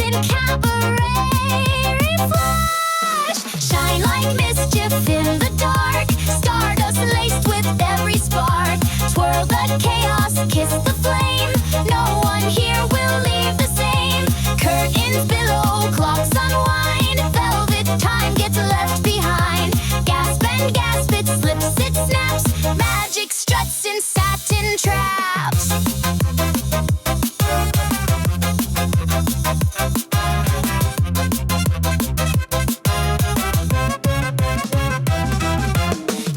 in cabaret. Reflash, shine like mischief in the dark. Stardust laced with every spark. Twirl the chaos, kiss the flame. No one here will leave the same. Curtains below, clocks unwind. Velvet time gets left behind. Gasp and gasp, it slips, it snaps. Magic struts in satin traps.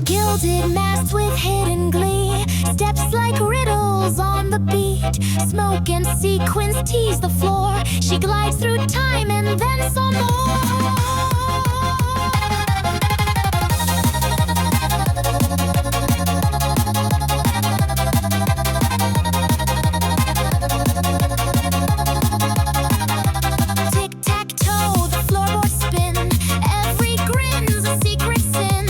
Gilded masks with hidden glee. Steps like riddles on the beat. Smoke and sequins tease the floor. She glides through time and then some more. Tic-tac-toe, the floorboard spin. Every grin's a secret sin.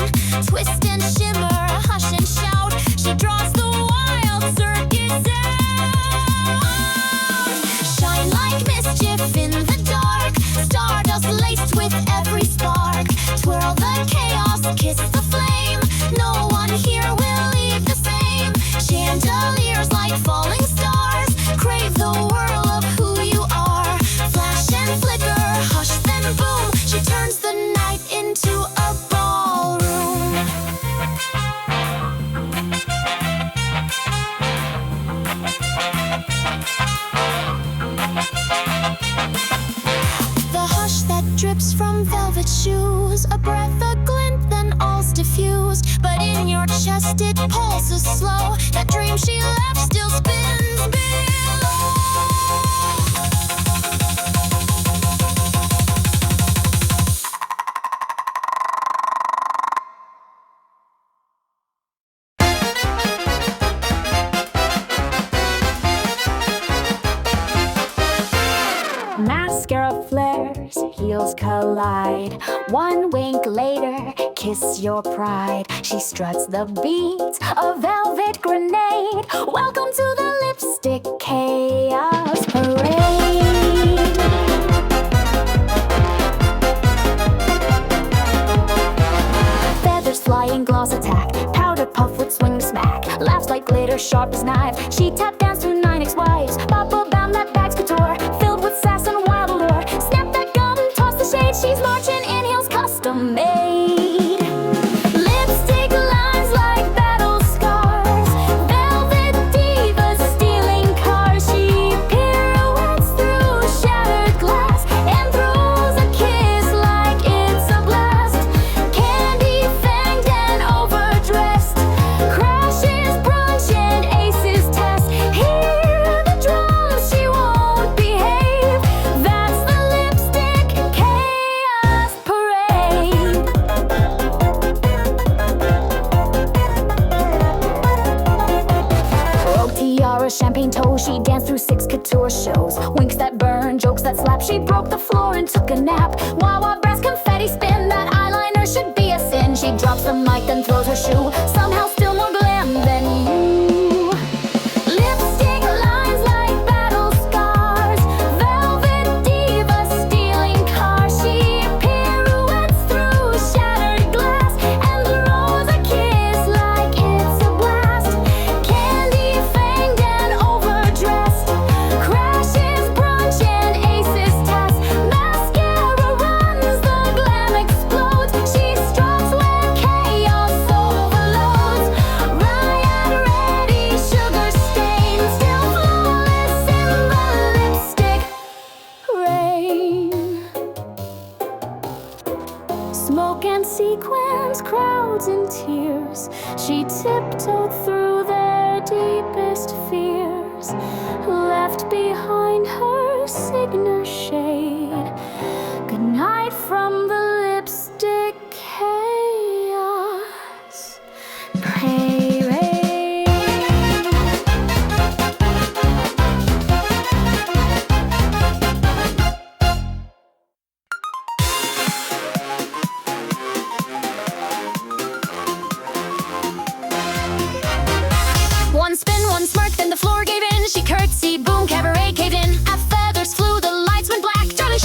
Twist and shimmer, hush and shout. She draws the wild circus out. Shine like mischief in the dark. Stardust laced with every spark. Twirl the chaos, kiss the flame. No one here will leave the same. Chandeliers like falling stars. Crave the whirl of who you are. Flash and flicker, hush then boom. She turns the night into a ballroom. The hush that drips from velvet shoes. A breath, a glint, then all's diffused. But in your chest it pulses slow. That dream she left still spins below. Mascara flares, heels collide. One wink later, kiss your pride. She struts the beat, a velvet grenade. Welcome to the lipstick chaos parade. Feathers flying, gloss attack. Powder puff with swing smack. Laughs like glitter, sharp as knife. She tap dance through 9 ex-wives. Bubble bound that bag's couture, filled with sass and wild allure. Snap that gum, toss the shade. She's marching in heels custom made. Lipstick lines like battle scars. Velvet divas stealing cars. She pirouettes through shattered glass and throws a kiss like it's a blast. Candy fanged and overdressed. Crashes brunch and aces test. Hear the drums, she won't behave. That's the lipstick chaos parade. Rogue tiara, champagne toe. She danced through 6 couture shows. Winks that burn, jokes that slap. She broke the floor and took a nap. Wawa brass confetti spin. That eyeliner should be a sin. She drops the mic then throws her shoe. Somehow still more glam than you. Lipstick lines like battle scars. Velvet divas stealing cars. She pirouettes through shattered glass and throws a kiss like it's a blast. Candy fanged and overdressed. Crashes brunch and aces test. Mascara runs, the glam explodes. She struts when chaos overloads. Riot ready, sugar stain. Still flawless in the lipstick rain. Smoke and sequins, crowds and tears. She tiptoed through their deepest fears. Left behind her signature shade. Good night from the lipstick chaos parade. One spin, one smirk, then the floor gave in. She curtsied, boom, cabaret caved in. At feathers flew, the lights went black. Darling,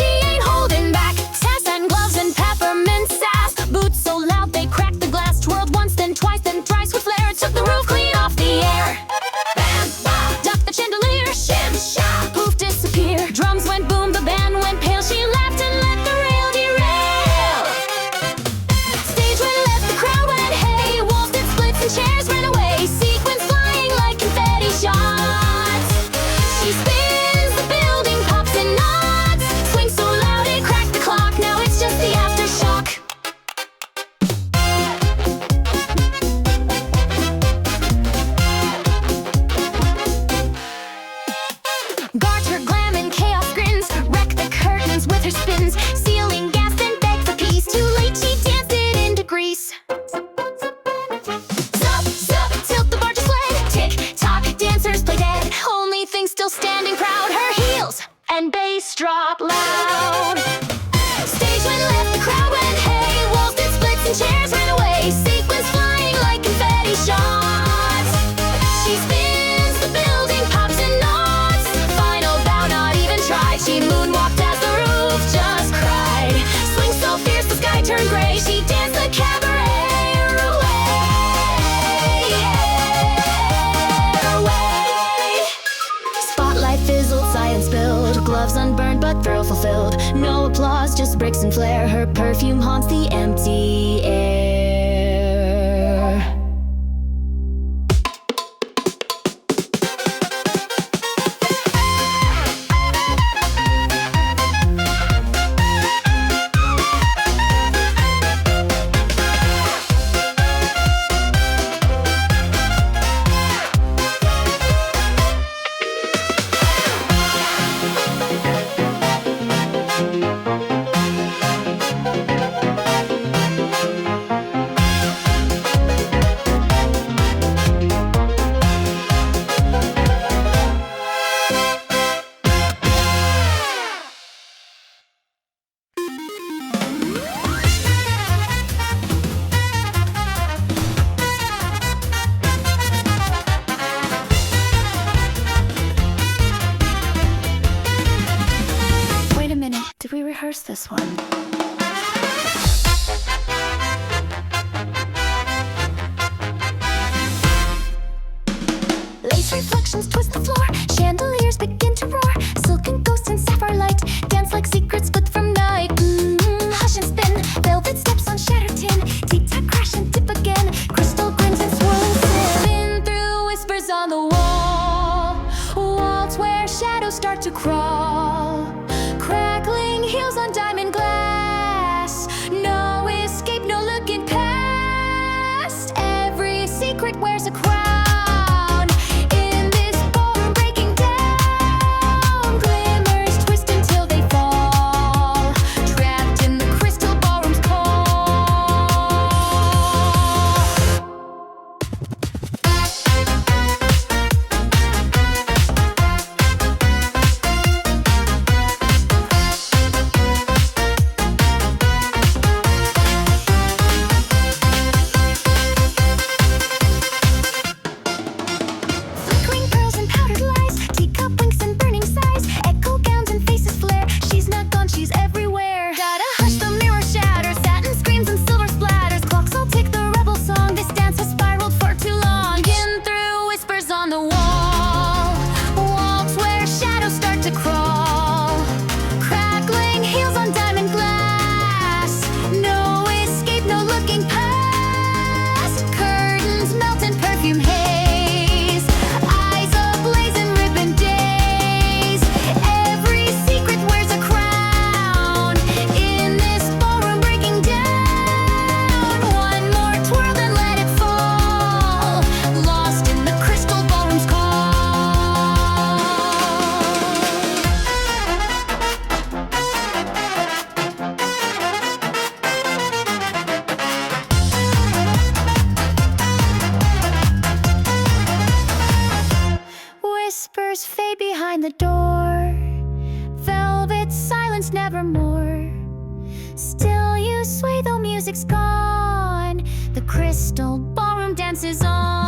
She moonwalked as the roof just cried. Swing so fierce the sky turned gray. She danced the cabaret away. Spotlight fizzled, silence spilled. Gloves unburned but thrill fulfilled. No applause, just bricks and flare. Her perfume haunts the empty air. This one. Lace reflections twist the floor. Chandeliers begin to roar. Silken ghosts and sapphire light dance like secrets good from night. Hush and spin. Velvet steps on shattered tin. Deep tap crash and dip again. Crystal grins and swirling sin. Spin through whispers on the wall. Walls where shadows start to crawl. Crackling heels on diamond glass. No escape, no looking past. Every secret wears a crown. In this ballroom breaking down. Glimmers twist until they fall. Trapped in the crystal ballroom's call. Nevermore. Still you sway though music's gone. The crystal ballroom dances on.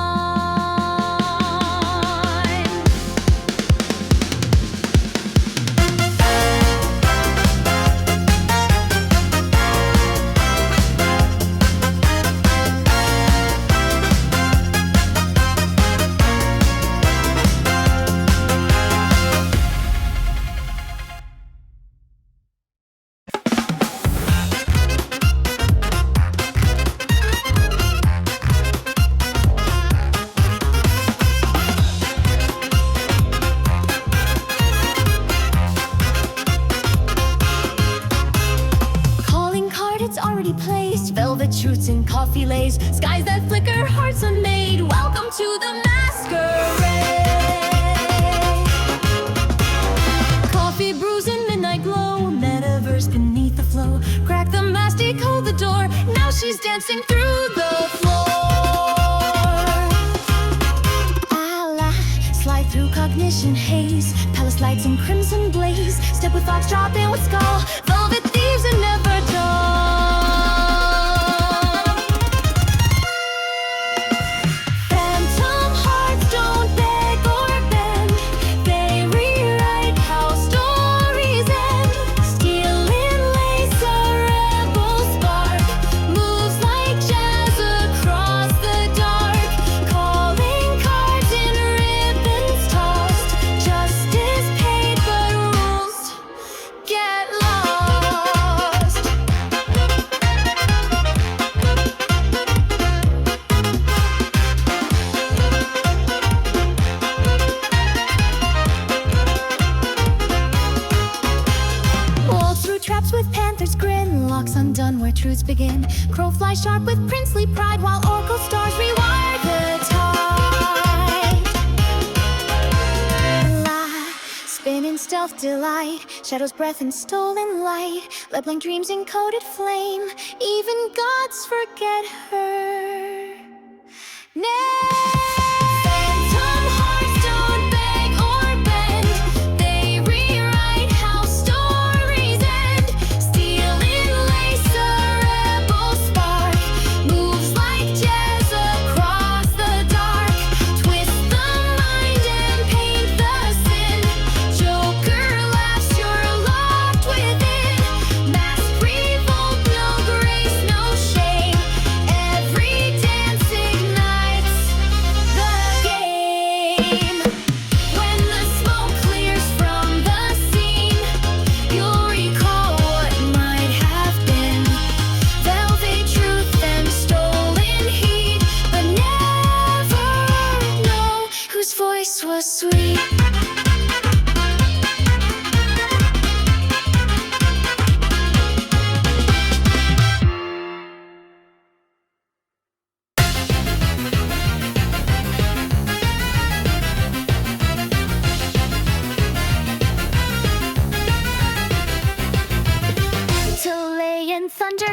Truths in coffee lays, skies that flicker, hearts unmade. Welcome to the masquerade. Coffee brews in midnight glow, metaverse beneath the flow. Crack the mastic, hold the door. Now she's dancing through the floor. Allah, slide through cognition haze. Palace lights in crimson blaze. Step with thoughts, drop in with skull. Velvet thieves and never dull. Story through traps with panther's grin, locks undone where truths begin. Crow fly sharp with princely pride, while oracle stars rewire the tide. La, spin in stealth delight, shadows breath and stolen light, leveling dreams in coded flame. Even gods forget her name.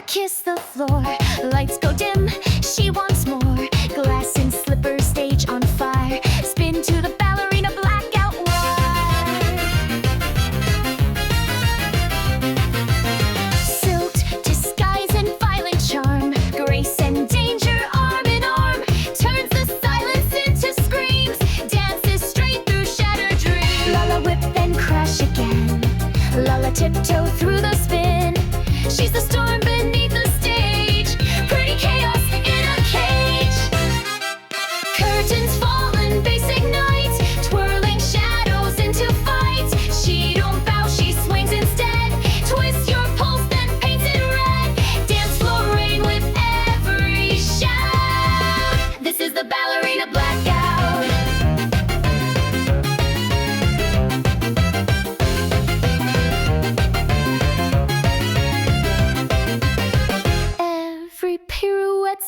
Kiss the floor, lights go dim, she wants more. Glass and slippers, stage on fire, spin to the ballerina blackout wire. Silked, disguise and violent charm, grace and danger arm in arm, turns the silence into screams, dances straight through shattered dreams. Lala whip then crash again, Lala tiptoe through the spin. She's the storm beneath the stage, pretty chaos in a cage. Curtains fall and bass ignites, twirling shadows into fights. She don't bow, she swings instead, twist your pulse then paints it red. Dance floor rain with every shout. This is the ballerina blackout.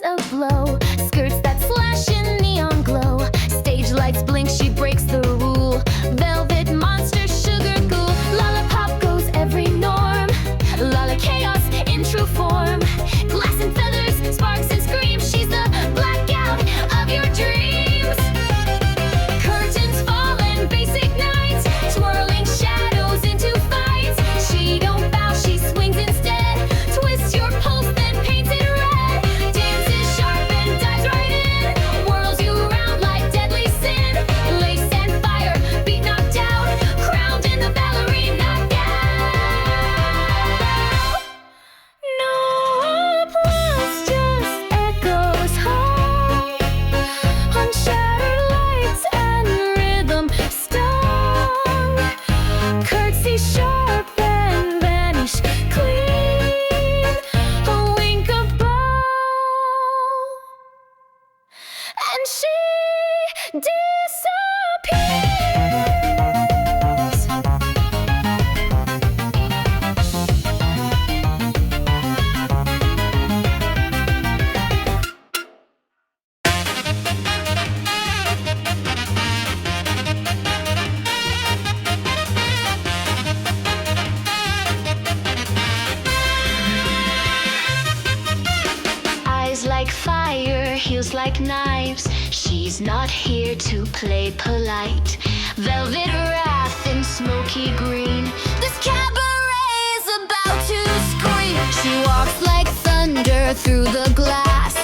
A blow, skirts that flash in neon glow, stage lights blink, she breaks the rule. Velvet monster, sugar ghoul, lollipop goes every norm. Lala chaos in true form, glass and feathers, sparks and screams. She's the blackout of your dreams. Curtains fall and bass ignites, twirling shadows into fights. She don't bow, she swings instead, twist your pulse then paints it red. Like knives, she's not here to play polite. Velvet wrath in smoky green, this cabaret is about to scream. She walks like thunder through the glass,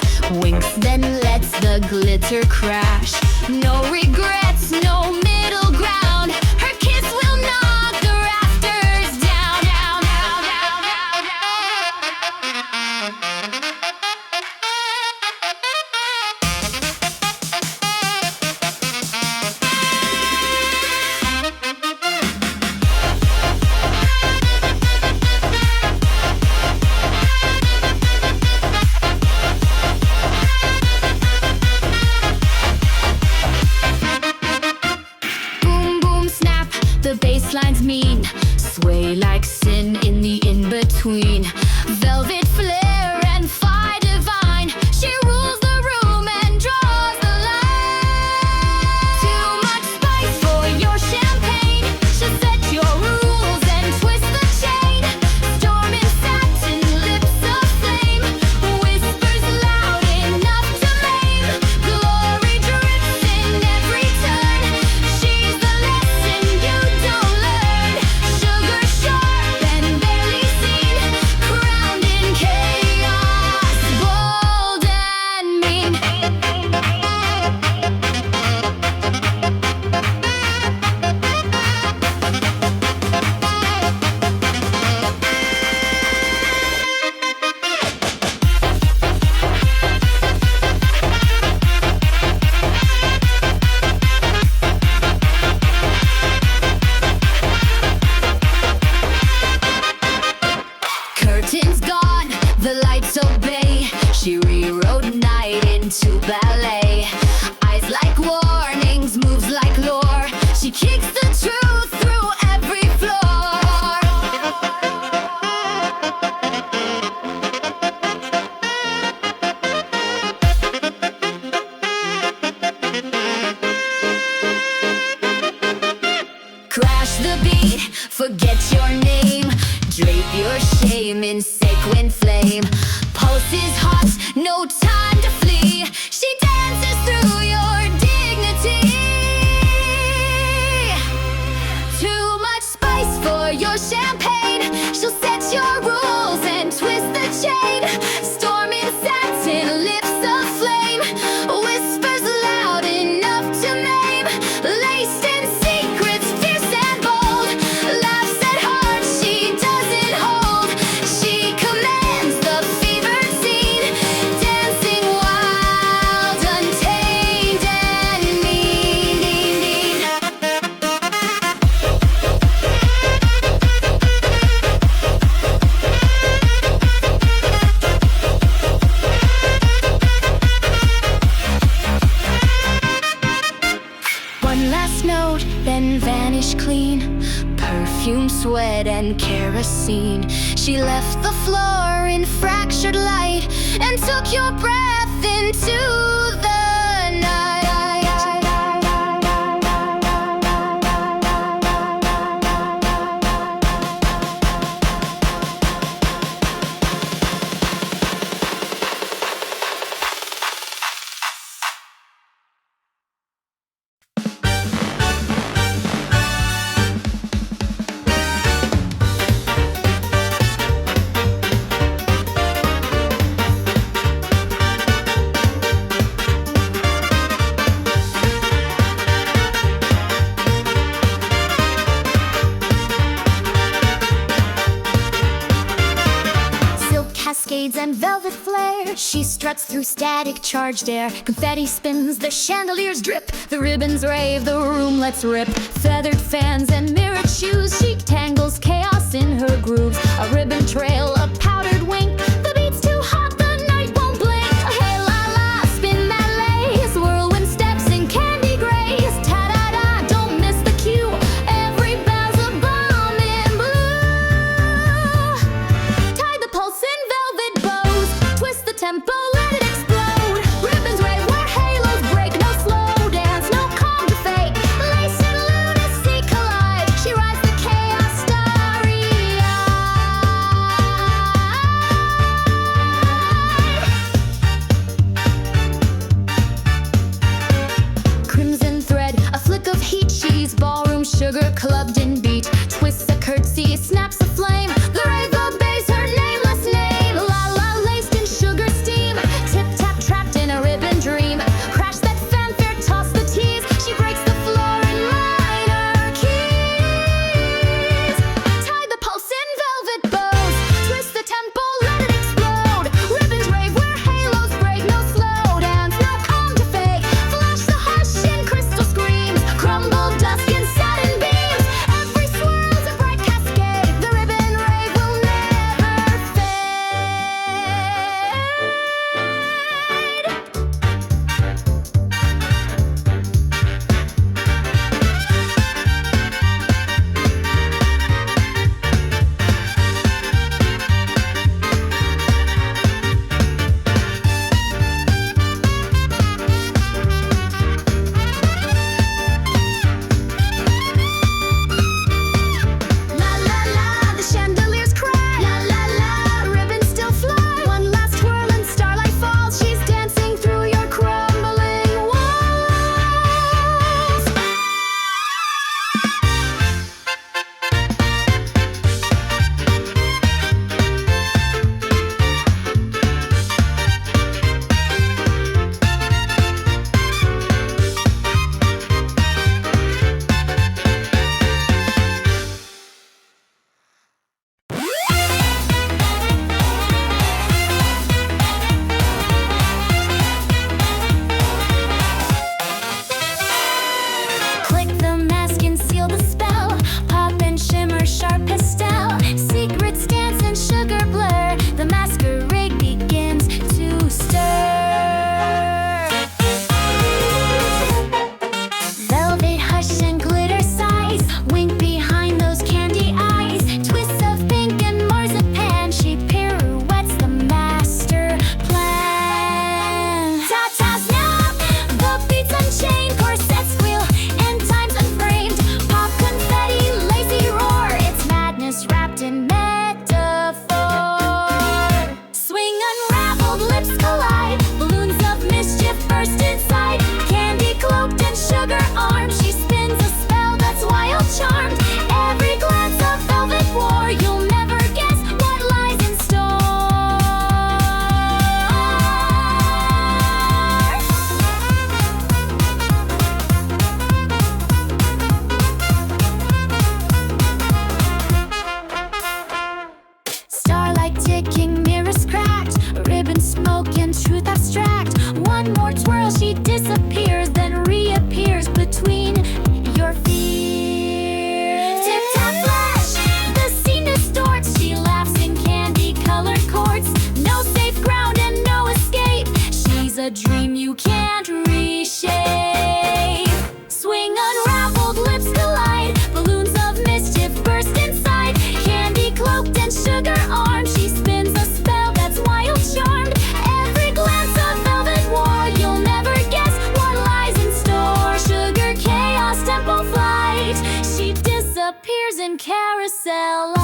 winks then lets the glitter crash. No regrets, no middle ground, her kiss will knock the rafters down, down, down, down, down, down. your shame in sequin flame. Pulses hot, no time to flee. She dances through your dignity. Too much spice for your champagne. She'll set your rules and twist the chain. Storm in satin, lips aflame. Whispers loud enough to maim. Laced in secrets, fierce and bold. Laughs at heart she doesn't hold. She commands the fevered scene. Dancing wild, untamed and mean. One last note, then vanish clean. Perfume, sweat, and kerosene. She left the floor in fractured light and took your breath into the night. Cascades and velvet flare. She struts through static charged air. Confetti spins, the chandeliers drip. The ribbons rave, the room lets rip. Feathered fans and mirrored shoes. She tangles chaos in her grooves. A ribbon trail, a powdered wink. The beat's too hot, the night won't blink. Hey la la, spin that lace. Whirlwind steps in candy grace. Ta-da-da, don't miss the cue. Every bell's a bomb in blue. Tie the pulse in velvet bows. Twist the tempo, let it explode. Ribbons rave where halos break. No slow dance, no calm to fake. Lace and lunacy collide. She rides the chaos starry eye. carousel light.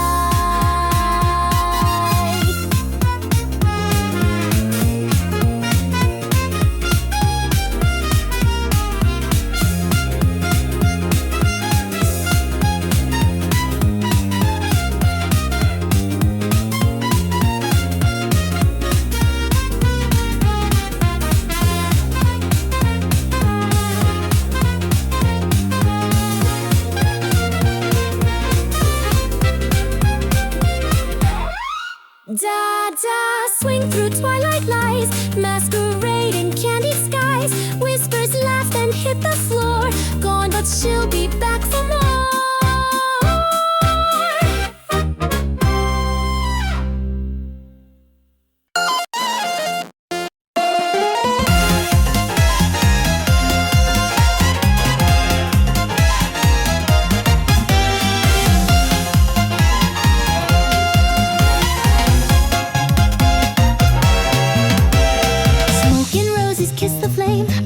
Da-da, swing through twilight lies, masquerade in candied skies. Whispers laugh and hit the floor, gone but she'll be back for more.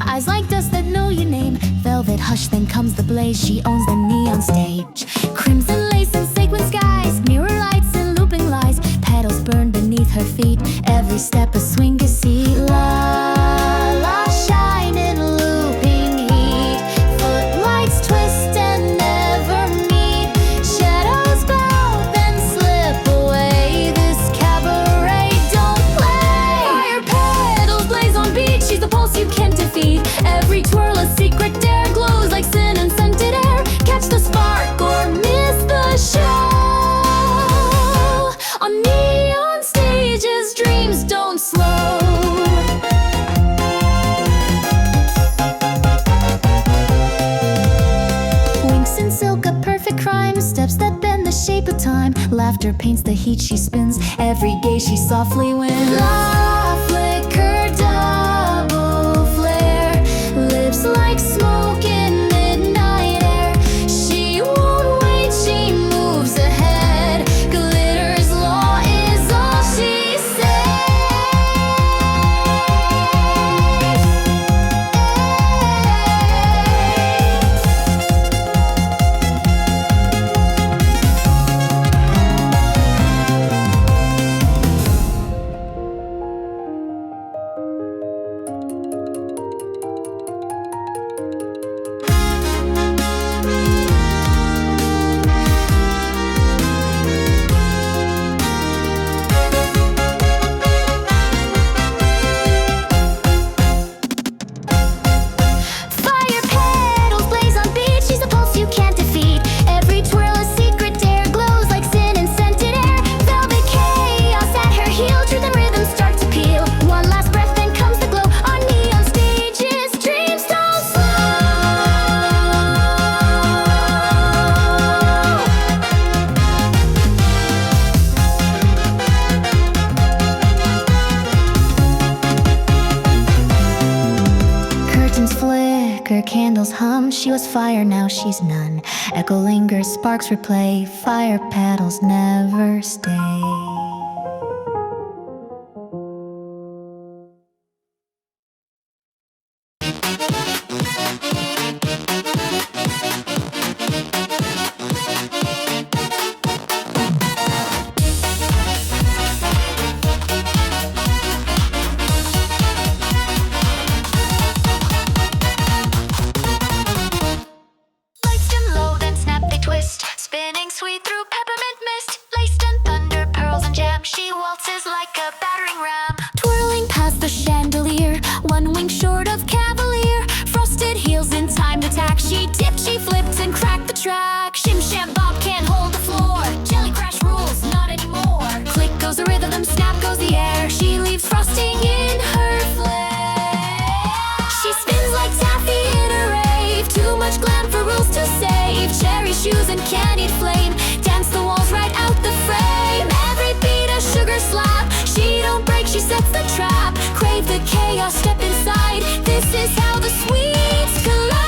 Eyes like dust that know your name. Velvet hush, then comes the blaze. She owns the neon stage. Crimson lace and sequin skies, mirror lights and looping lies. Petals burn beneath her feet. Every step a swing you see. La la, shine in looping heat. Footlights twist and never meet. Shadows bow then slip away. This cabaret don't play. Fire petals blaze on beat. She's the pulse you can't defeat. Every twirl a secret dare, glows like sin and scented air. Catch the spark or miss the show. On neon stages, dreams don't slow. Winks in silk, a perfect crime. Steps that bend the shape of time. Laughter paints the heat she spins. Every gaze she softly wins. La flicker, double flare. Lips like smoke in midnight air. She won't wait, she moves ahead. Glitter's law is all she says. Fire petals blaze on beat. She's a pulse you can't defeat. Every twirl a secret dare, glows like sin and scented air. Velvet chaos at her heel. Truth and rhythm start to peel. One last breath, then comes the glow. On neon stages, dreams don't slow. Curtains flicker, candles hum. She was fire, now she's none. Echo lingers, sparks replay. Fire petals never stay. Lights dim low, then snap they twist. Spinning sweet through peppermint mist. Laced in thunder, pearls and jam. She waltzes like a battering ram. Twirling past the chandelier, one wing short of cavalier. Frosted heels in time to tack. She dipped, she flipped and cracked the track. Shim sham bob can't hold the floor. Jellycrash rules, not anymore. Click goes the rhythm, snap goes the air. She leaves frosting in her flare. She spins like taffy in a rave. Too much glam for rules to save. Cherry shoes and candied flame. Dance the walls right out the frame. Every beat a sugar slap. She don't break, she sets the trap. Crave the chaos, step inside. This is how the sweets collide.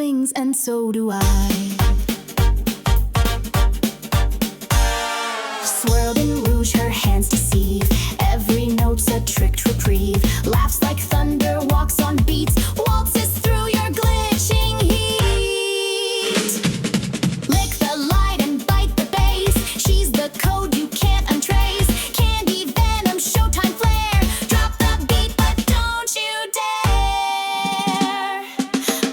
wings, and so do I. Swirled in rouge, her hands deceive. Every note's a tricked reprieve. Laughs like thunder, walks on beats, waltzes through your glitching heat. Lick the light and bite the bass. She's the code you can't untrace. Candy venom, showtime flare. Drop the beat, but don't you dare.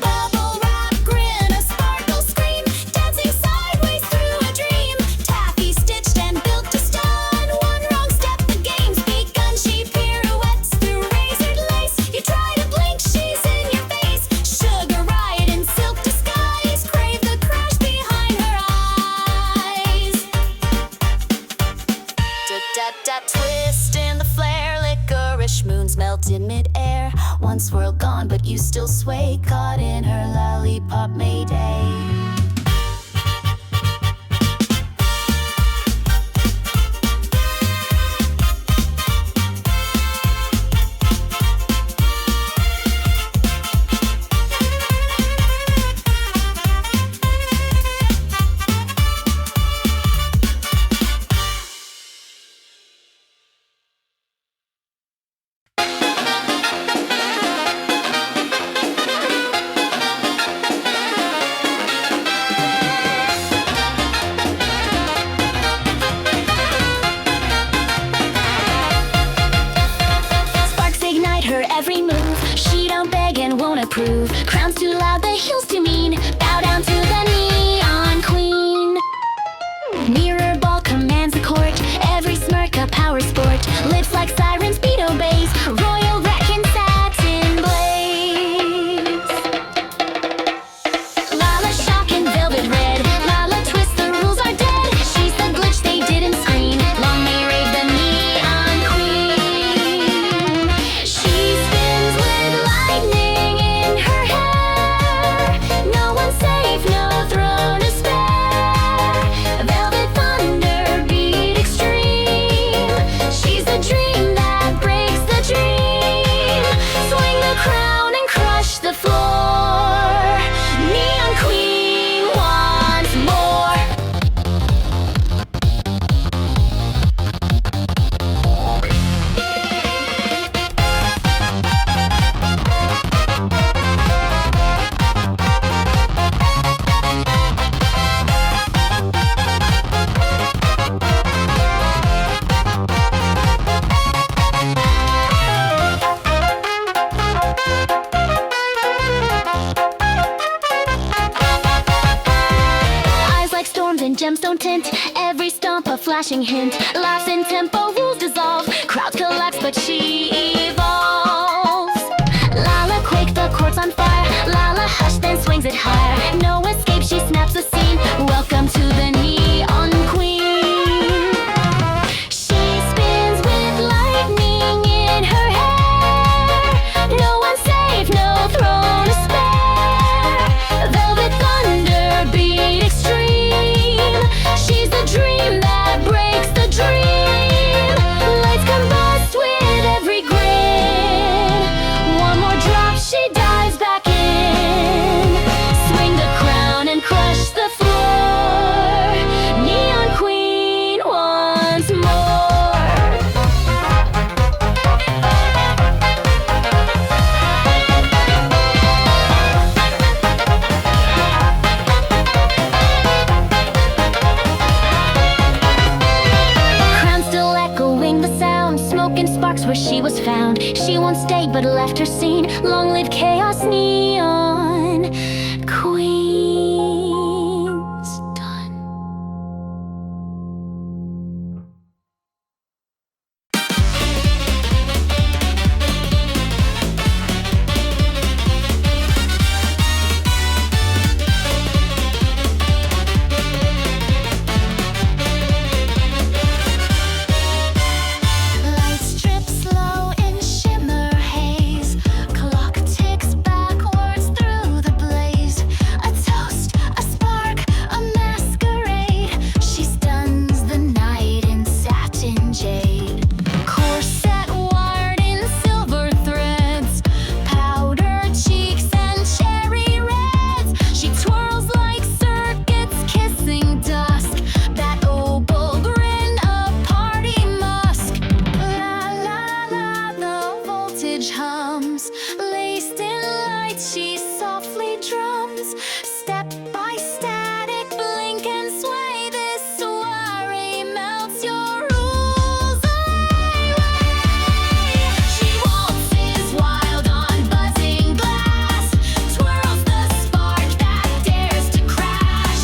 Bubble wrap, grin, a sparkle scream. Dancing sideways through a dream. Taffy stitched and built to stun. One wrong step, the game's begun. She pirouettes through razored lace. You try to blink, she's in your face. Sugar riot in silk disguise. Crave the crush behind her eyes. Da-da-da, twist in the flare. Licorice moons melt in midair. One swirl gone, but you still sway. Caught in her Lollipop Mayday. Sparks ignite her every move. She don't beg and won't approve. Crowns too loud, the heels too mean. Bow down to the neon queen. Mirror ball commands the court. Every smirk a power sport. Lips like sirens, beat obeys. Royal wreck in satin blades. Lala shock in velvet red. Lala twist, the rules are dead. She's the glitch they didn't screen. Long may Rave, the neon queen. She spins with lightning in her hair. No one's safe, no throne to spare. Velvet thunder, beat extreme. She's the dream that breaks the dream. Swing the crown and crush the floor. Neon queen wants more. Eyes like storms in gemstone tint. Every stomp a flashing hint. Laughs in tempo, rules dissolve. Crowds collapse, but she evolves. Lala quake, the court's on fire. Lala hush, then swings it higher. No escape, she snaps the scene. Welcome to the neon queen. She spins with lightning in her hair. No one's safe, no throne to spare. Velvet thunder, beat extreme. She's the dream that breaks the dream. Lights combust with every grin. One more drop, she dives back in. Swing the crown and crush the floor. Neon queen once more. Crown still echoing the sound. Smoke and sparks where she was found. She once stayed but left her scene. Long live chaos, neon queens. Done. Lights strip slow in shimmer haze. Clock ticks backward. drums, step by static, blink and sway. This soiree melts your rules away. She waltzes wild on buzzing glass, twirls the spark that dares to crash.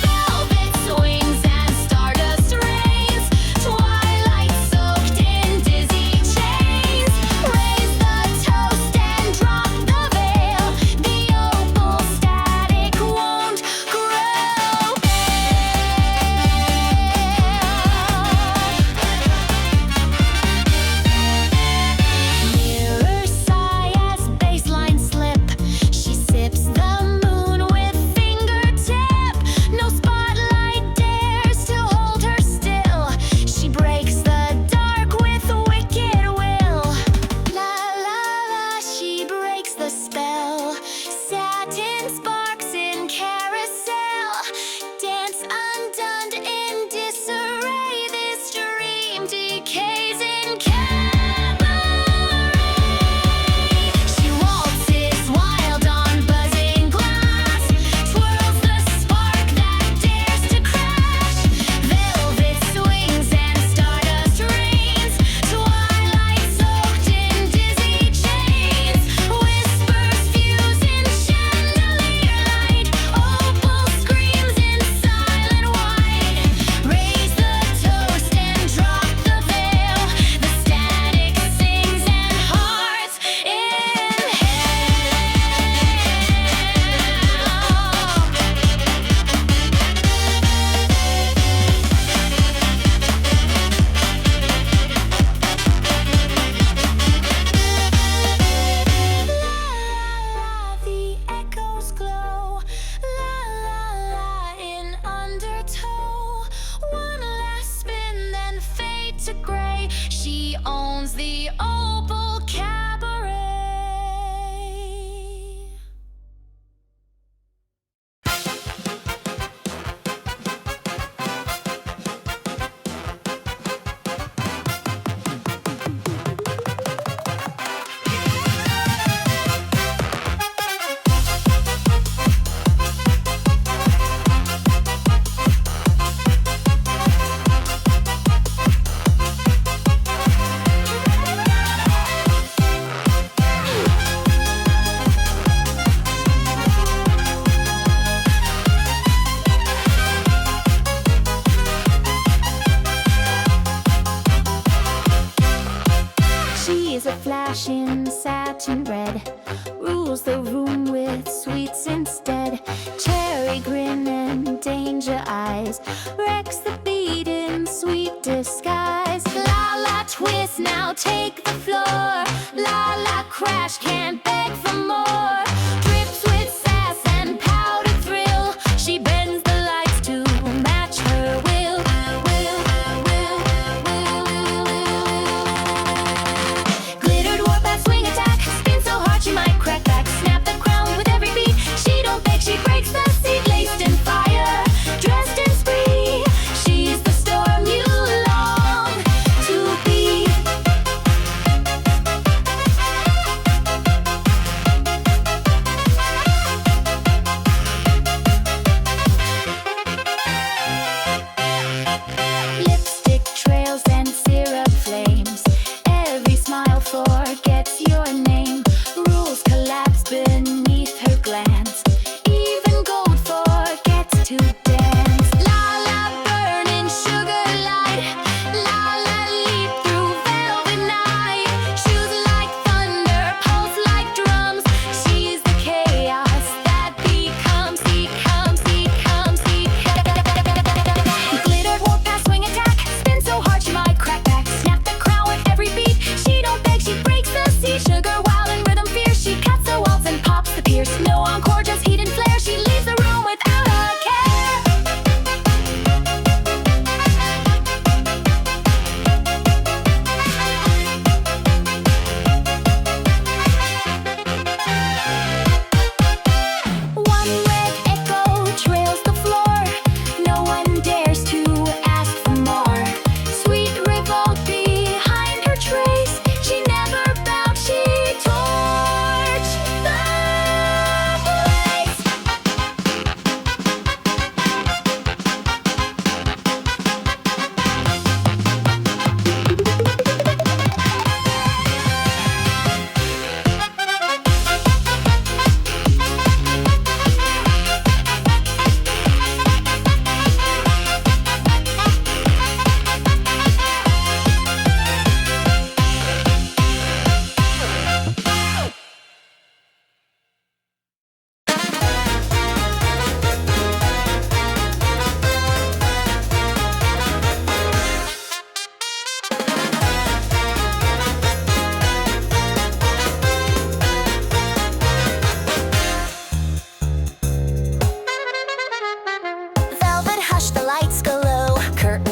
Velvet swings and stardust rains, twilight soaked in dizzy chains. Raise the toast and drop the veil. The opal static won't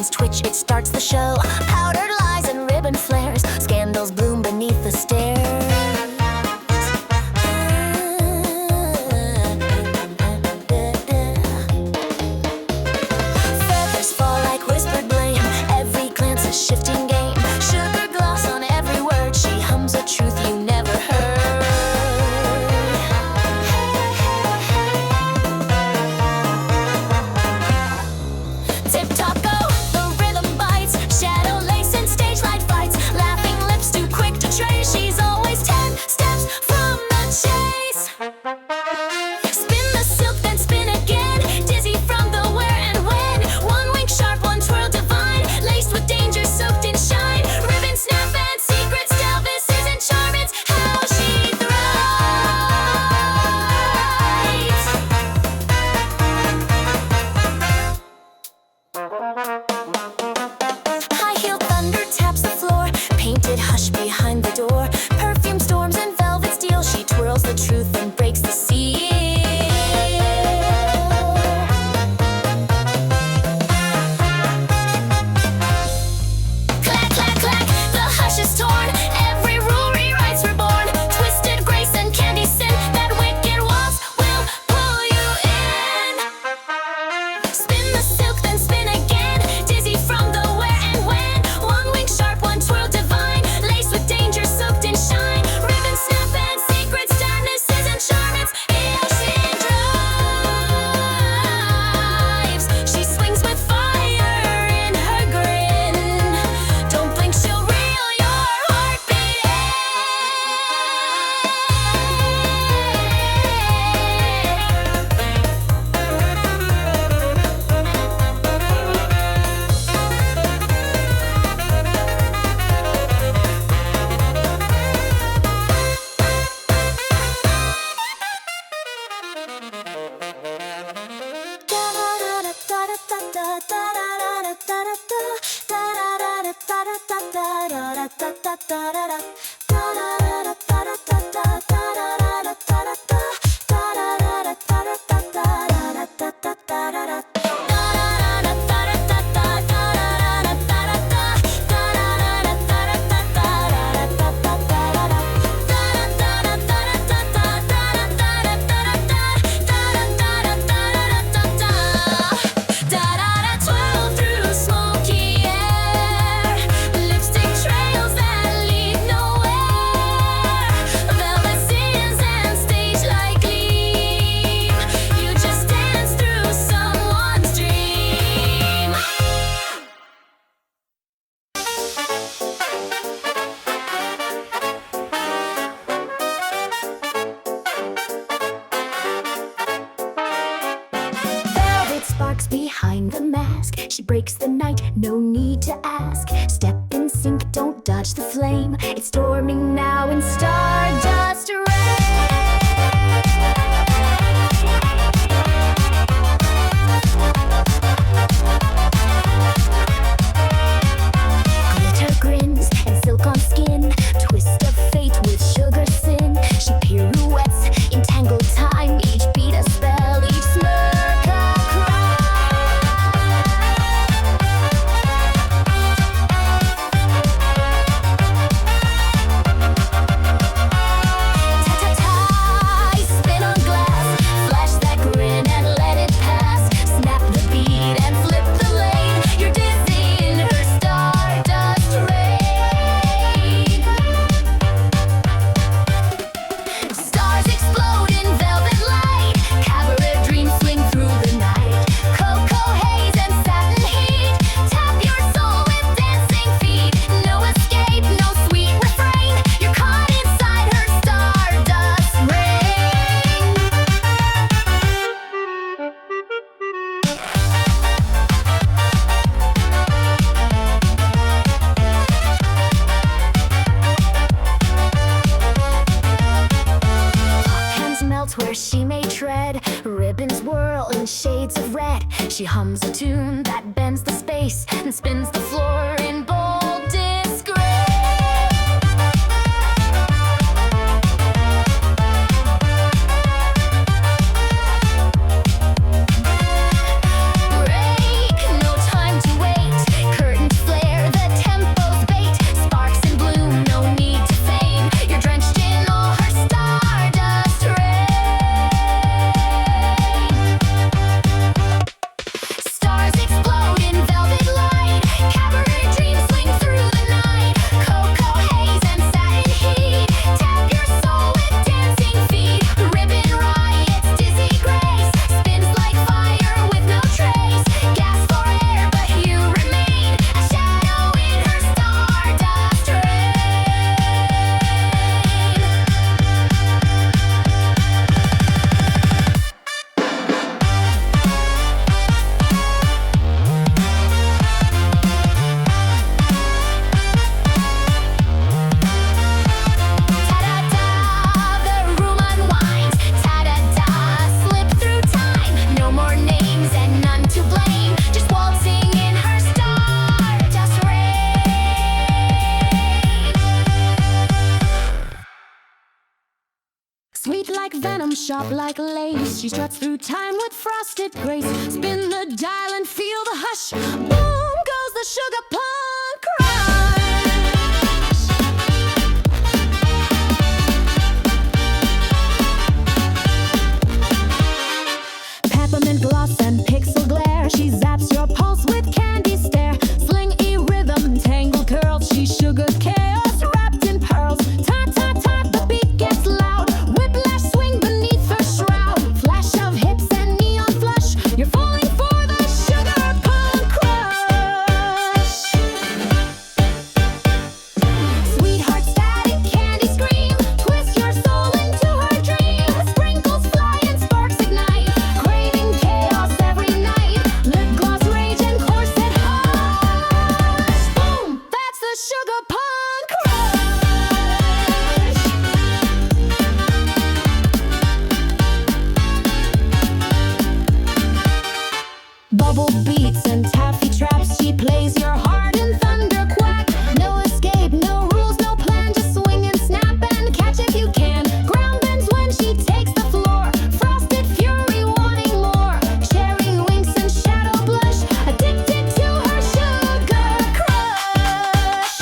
mannequins twitch, it starts the show. Powdered lies and ribbon flares, scandals bloom beneath the stairs. Feathers fall like whispered blame, every glance a shifting game. Sugar gloss on every word, she hums a truth you never heard. Tip-top go, the rhythm bites, shadow lace and stage light fights, laughing lips too quick to trace. She's always 10 steps from the chase. Spin the silk, then spin again, dizzy from the where and when. One wink sharp, one twirl divine, laced with danger, soaked in shine. Ribbon snap and secrets tell, this isn't charm, it's how she thrives. High-heeled thunder taps the floor, painted hush behind the door. Perfume storms and velvet steel, she twirls the truth and breaks the seal. Clack, clack, clack, the hush is torn, every rule rewrites reborn. Twisted grace and candy sin, that wicked waltz will pull you in. Spin the silk, then spin again, dizzy from the where and when. One wink sharp, one twirl divine, laced with danger, soaked in shine. Ribbon snap and secrets, darkness isn't charm, it's ocean drives. She swings with fire in her grin, don't blink, she'll reel your heartbeat in. Twirl through smoky air, lipstick trails that lead nowhere. Velvet sins and stage light gleam, you just dance through someone's dream. Velvet sparks behind the mask, she breaks the night, no need to ask. Step in sync, don't dodge the flame, it's storming now in Stardust Rain. Glitter grins and silk on skin, twist of fate with sugar sin. She pirouettes in tangled time, each beat a spell, each smirk a cry. Ta-ta-ta, spin on glass, flash that grin and let it pass. Snap the beat and flip the lane, you're dizzy in her Stardust Rain. Stars explode in velvet light, cabaret dreams swing through the night. Cocoa haze and satin heat, tap your soul with dancing feet. No escape, no sweet refrain, you're caught inside her Stardust Rain. Hands melt where she may tread, ribbons whirl in shades of red. She hums a tune that bends the space and spins the floor in bold disgrace. Break, no time to wait. sharp like lace. She struts through time with frosted grace. Spin the dial and feel the hush. Boom goes the Sugarpunk Crush. Peppermint gloss and pixel glare. She zaps your pulse with candy stare. Slingy rhythm, tangled curls. She sugar chaos wrapped in pearls. Tot, tot, tot, the beat gets loud. Whiplash swing beneath her shroud. Flash of hips and neon flush. You're falling for the Sugarpunk Crush. Sweetheart static candy scream. Twist your soul into her dream. Sprinkles fly and sparks ignite. Craving chaos every night. Lip gloss rage and corset hush. Boom! That's the Sugarpunk Crush. Bubble beats and taffy traps. She plays your heart in thunder quack. No escape, no rules, no plan. Just swing and snap and catch if you can. Ground bends when she takes the floor. Frosted fury wanting more. Cherry winks and shadow blush. Addicted to her sugar crush.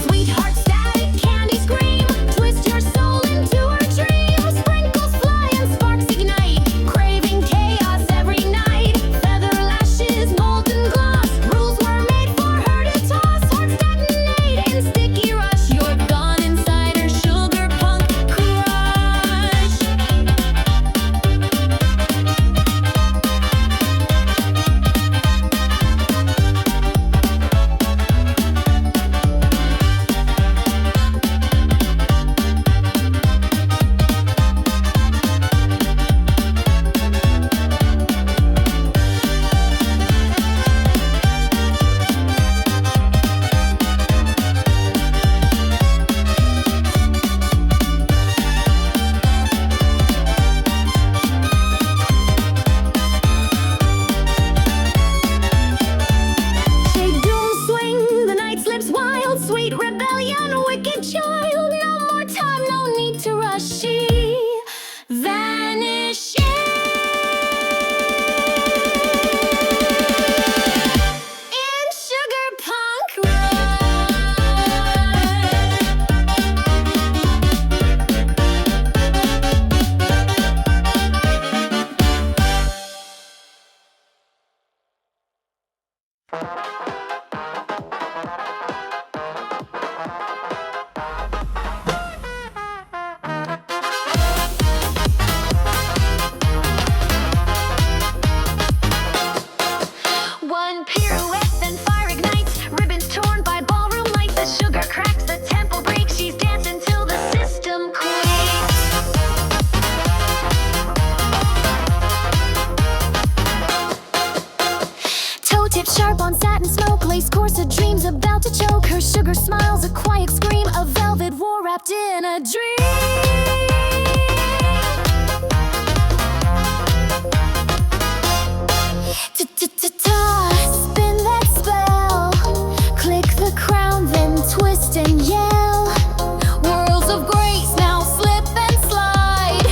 Sweetheart static candy scream. Twist your soul into her dream. Sprinkles fly and sparks ignite. Craving chaos every night. Feather lashes, molten gloss. Rules were made for her to toss. Hearts detonate in sticky rush. You're gone inside her Sugarpunk Crush. Shade doom swing, the night slips wild. Sweet rebellion, wicked child. No more time, no need to rush. She vanishes. In Sugarpunk One pirouette, then fire ignites. Ribbons torn by ballroom lights. The sugar cracks, the tempo breaks. She's dancing till the system quakes. Toe tip sharp on satin smoke. Lace corset dreams about to choke. Her sugar smiles, a quiet scream. A velvet war wrapped in a dream. Ta-ta-ta-ta, spin that spell. Click the crown, then twist and yell. Whirls of grace now slip and slide.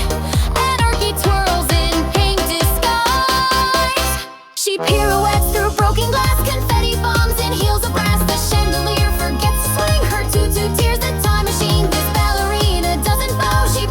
Anarchy twirls in pink disguise. She pirouettes through broken glass. Confetti bombs in heels of brass. The chandelier forgets to swing. Her tutu tears the time machine. This ballerina doesn't bow. She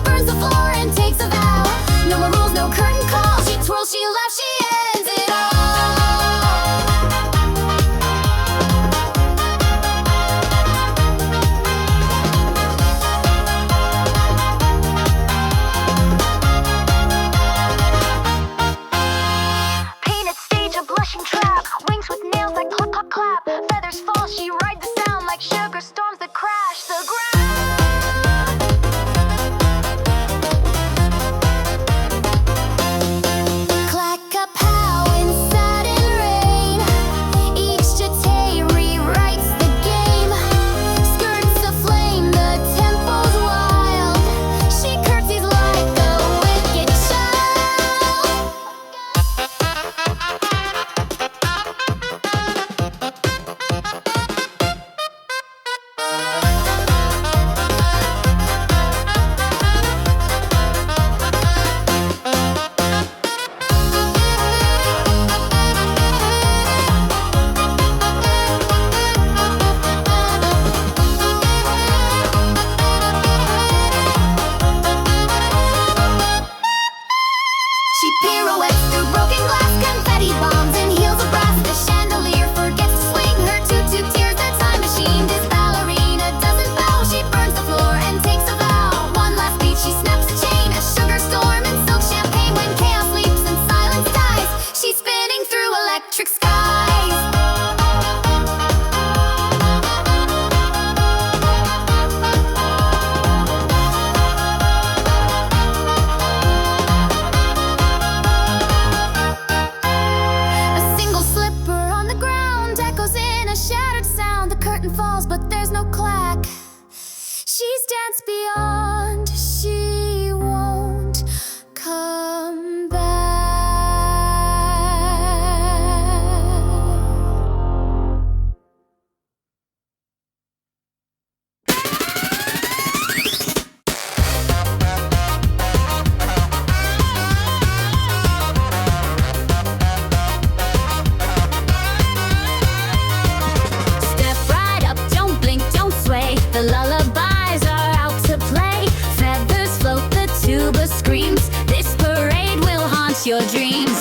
crush your dreams.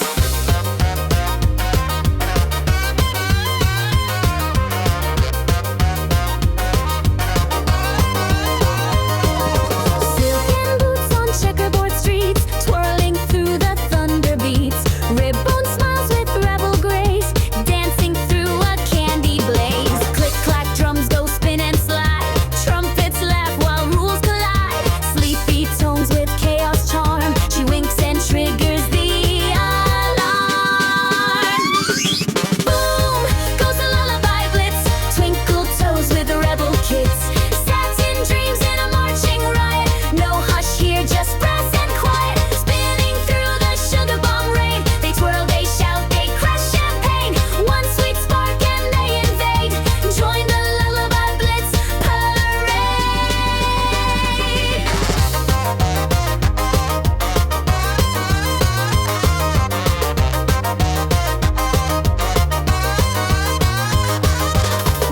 Silken boots on checkerboard streets, twirling through the thunder beats. Ribbon smiles with rebel grace, dancing through a candy blaze. Click clack, drums go spin and slide, trumpets laugh while rules collide. Sleepy tones with chaos charm, she winks and triggers the alarm. Boom goes the lullaby blitz, twinkle toes with the rebel kids. Satin dreams in a marching riot, no hush here, just brass and quiet. Spinning through the sugar bomb rain, they twirl, they shout, they crush champagne. One sweet spark and they invade, join the lullaby blitz parade.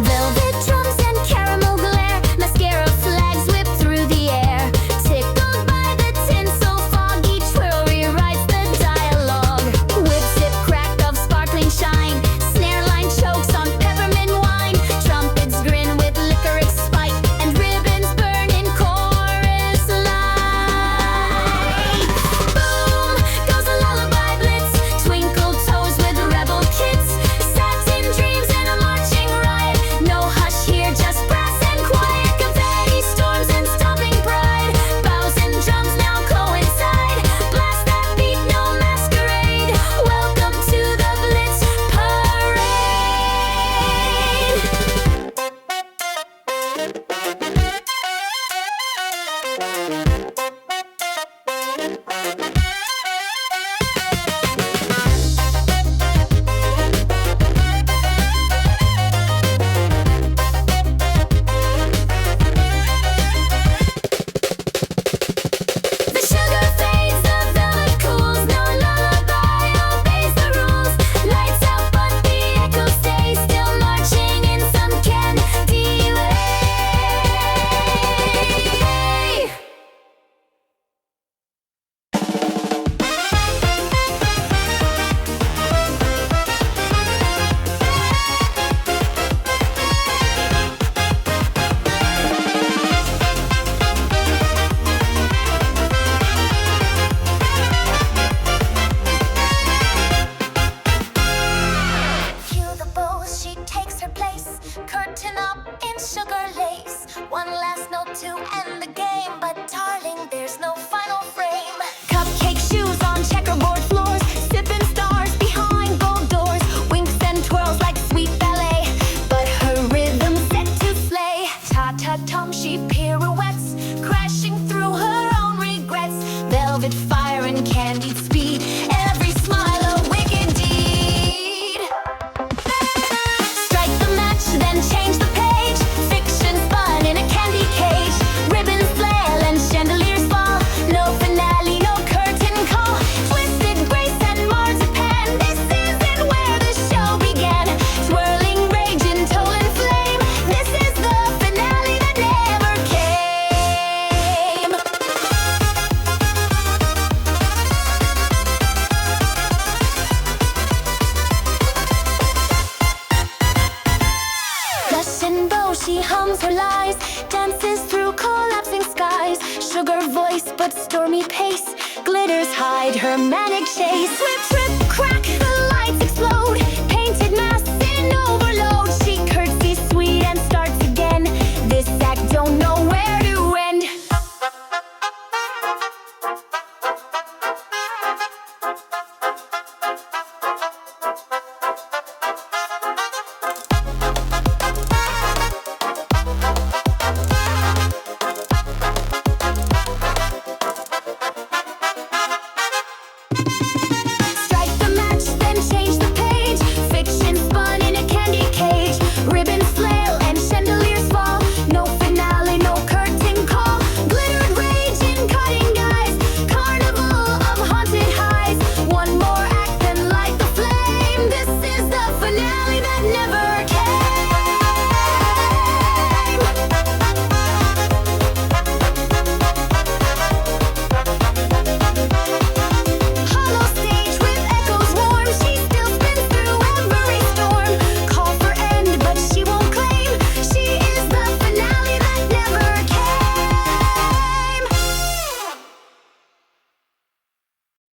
Velvet drums and caramel glare, mascara flags whip through the air. Tickled by the tinsel fog, each twirl rewrites the dialogue. Whip zip crack of sparkling shine, snare line chokes on peppermint wine. Trumpets grin with licorice spike, and ribbons burn in chorus light. Boom goes the lullaby blitz, twinkle toes with rebel kids. Satin dreams in a marching riot, no hush here, just brass and quiet. Confetti storms and stomping pride, bows and drums now coincide. Blast that beat, no masquerade, welcome to the Blitz The sugar fades, the velvet cools, no lullaby obeys the rules. Lights out, but the echo stays, still marching in some candy way. Cue the bows, she takes her place, curtain up in sugar lace. One last note to end the game, but darling, there's no final frame. Cupcake shoes on checkerboard floors, sipping stars behind gold doors. Winks and twirls like sweet ballet, but her rhythm set to slay. Ta-ta-tum, she pirouettes, crashing through her own regrets. Velvet fire and candied speed, every smile a wicked deed. Strike the match, then change the page. Fiction spun in a candy cage. Ribbons flail and chandeliers fall. No finale, no curtain call. Twisted grace and marzipan, this isn't where the show began. Swirling rage in tow and flame, this is the finale that never came. Flesh and bow, she hums her lies, dances through collapsing skies. Sugar voice, but stormy pace, glitters hide her manic chase. With